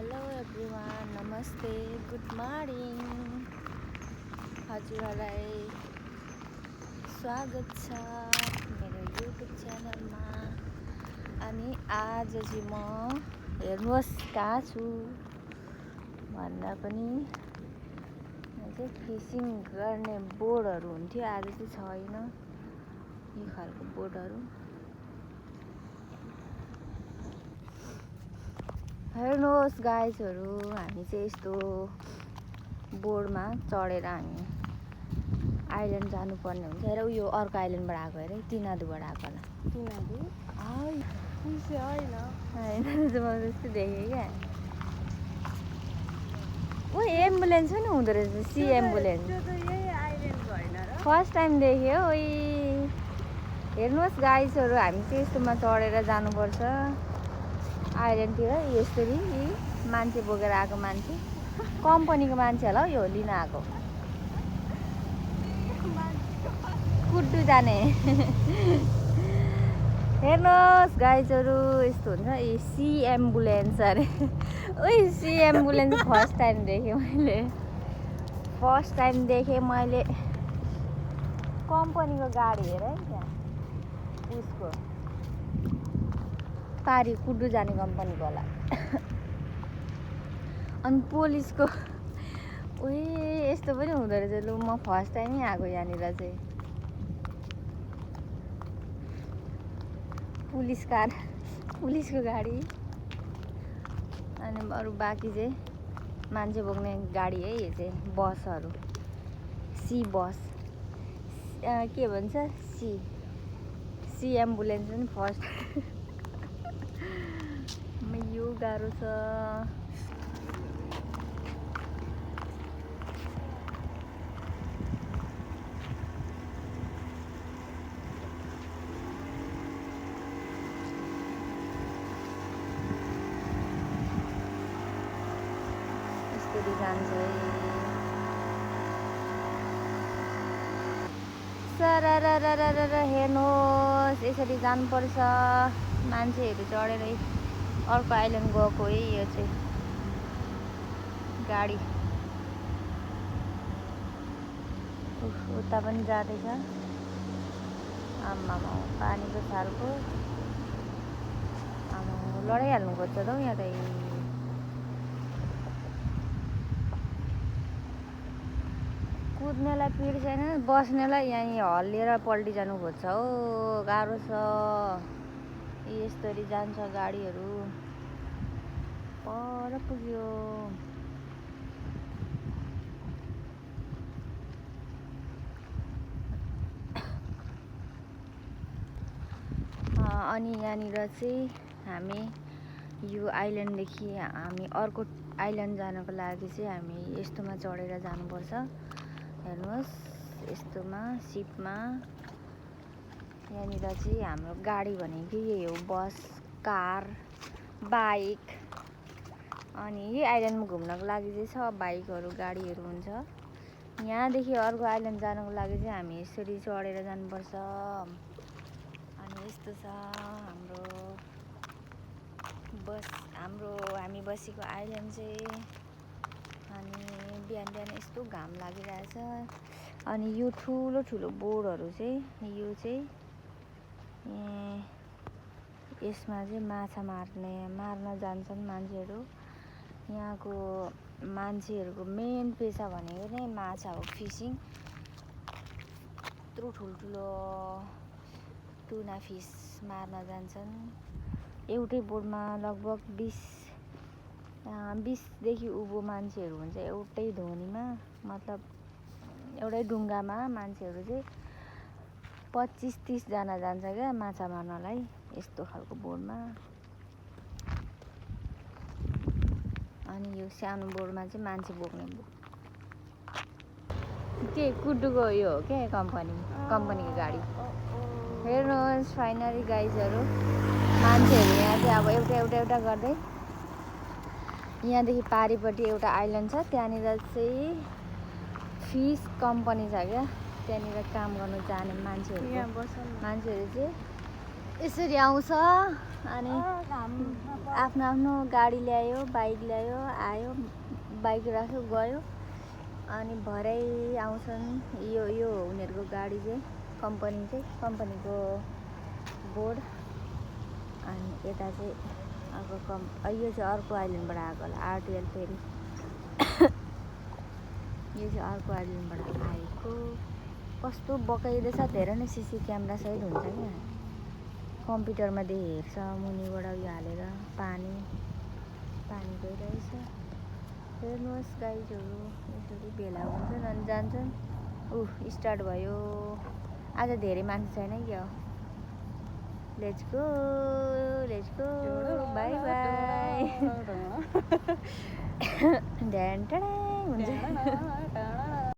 Hello everyone, नमस्ते, good morning. हजुरहरूलाई स्वागत छ मेरो युट्युब च्यानलमा। अनि आज चाहिँ म हेर्नुहोस् कहाँ छु भन्दा पनि चाहिँ फिसिङ गर्ने बोर्डहरू हुन्थ्यो, आज चाहिँ छैन यी खालको बोर्डहरू। हेर्नुहोस् गाइजहरू, हामी चाहिँ यस्तो बोर्डमा चढेर हामी आइल्यान्ड जानुपर्ने हुन्छ। हेर यो अर्को आइल्यान्डबाट आएको, हेर तिनादुबाट आएको होला। तिनादु होइन होइन मैले जस्तो देखेँ क्या। ओ एम्बुलेन्स पनि हुँदो रहेछ, सी एम्बुलेन्स। त्यो त यही आइल्यान्ड भएन र? फर्स्ट टाइम देखेँ हो। हेर्नुहोस् गाइजहरू, हामी चाहिँ यस्तोमा चढेर जानुपर्छ आइल्यान्डतिर। यसरी मान्छे बोकेर आएको मान्छे, कम्पनीको मान्छे होला हौ यो लिन आएको। कुद्दु जाने हेर्नुहोस् गाइजहरू, यस्तो हुन्छ। सी एम्बुलेन्स अरे ओइ सी एम्बुलेन्स फर्स्ट टाइम देखेँ मैले। कम्पनीको गाडी हेर है त्यहाँ, उसको पारी कुद्दु जाने कम्पनीको होला। अनि पुलिसको उही यस्तो पनि हुँदो रहेछ। लु म फर्स्ट टाइमै आएको यहाँनिर चाहिँ। पुलिसको गाडी। अनि अरू बाँकी चाहिँ मान्छे बोक्ने गाडी है, यो चाहिँ बसहरू, सी बस के भन्छ, सी एम्बुलेन्स पनि फर्स्ट। यो गाह्रो छ। यसरी जान्छ सरररररर। हेर्नुहोस् यसरी जानुपर्छ मान्छेहरू चढेर अर्को आइल्यान्ड गएको है। यो चाहिँ गाडी उता पनि जाँदैछ। आम्मामा पानीको छालको आमा लडाइहाल्नु खोज्छ त हौ यहाँ त। कुद्नेलाई पिर छैन, बस्नेलाई यहीँ हल्लिएर पल्टिजानु खोज्छ हो। गाह्रो छ। यस्तरी जान्छ गाडीहरू। पर पुग्यो। अनि यहाँनिर चाहिँ हामी यो आइल्यान्डदेखि हामी अर्को आइल्यान्ड जानको लागि चाहिँ हामी यस्तोमा चढेर जानुपर्छ। हेर्नुहोस् यस्तोमा सिपमा। यहाँनिर चाहिँ हाम्रो गाडी भनेको यही हो, बस, कार, बाइक। अनि यही आइल्यान्डमा घुम्नको लागि चाहिँ छ बाइकहरू, गाडीहरू हुन्छ। यहाँदेखि अर्को आइल्यान्ड जानको लागि चाहिँ हामी यसरी चढेर जानुपर्छ। अनि यस्तो छ हामी बसेको आइल्यान्ड चाहिँ। अनि बिहान बिहान यस्तो घाम लागिरहेछ। अनि यो ठुलो ठुलो बोर्डहरू चाहिँ यो चाहिँ यसमा चाहिँ माछा मार्न जान्छन् मान्छेहरू। यहाँको मान्छेहरूको मेन पेसा भनेको नै माछा हो, फिसिङ। यत्रो ठुल्ठुलो टुना फिस मार्न जान्छन्। एउटै बोटमा लगभग 20देखि उँभो मान्छेहरू हुन्छ एउटै धोनीमा। मतलब एउटै डुङ्गामा मान्छेहरू चाहिँ 25-30 जना जान्छ क्या माछा मार्नलाई, यस्तो खालको बोटमा। अनि यो सानो बोटमा चाहिँ मान्छे बोक्ने के कुड्डुको यो हो क्या कम्पनीको गाडी। हेर्नुहोस् फाइनली गाइजहरू, मान्छेहरू यहाँ चाहिँ अब एउटा गर्दै यहाँदेखि पारिपट्टि एउटा आइल्यान्ड छ, त्यहाँनिर चाहिँ फिस कम्पनी छ क्या। त्यहाँनिर काम गर्नु जाने मान्छेहरू चाहिँ यसरी आउँछ। अनि आफ्नो आफ्नो गाडी ल्यायो, बाइक ल्यायो, आयो, बाइक राख्यो गयो। अनि भरै आउँछन्। यो उनीहरूको गाडी चाहिँ कम्पनीको बोर्ड। अनि यता चाहिँ अर्को यो चाहिँ अर्को आइल्यान्डबाट आएको होला, आरटिएल फेरि। यो चाहिँ अर्को आइल्यान्डबाट आएको। कस्तो बकाइँदैछ, धेरै नै सिसी क्यामेरा सहित हुन्छ क्या। कम्प्युटरमा हेर्छ मुनिबाट उयो हालेर। पानी गइरहेछ। हेर्नुहोस् गाइजहरू, यसरी भेला हुन्छन् अनि जान्छन्। स्टार्ट भयो। आज धेरै मान्छे छैन क्या। Let's go bye bye. ड्यान टडाङ हुन्छ।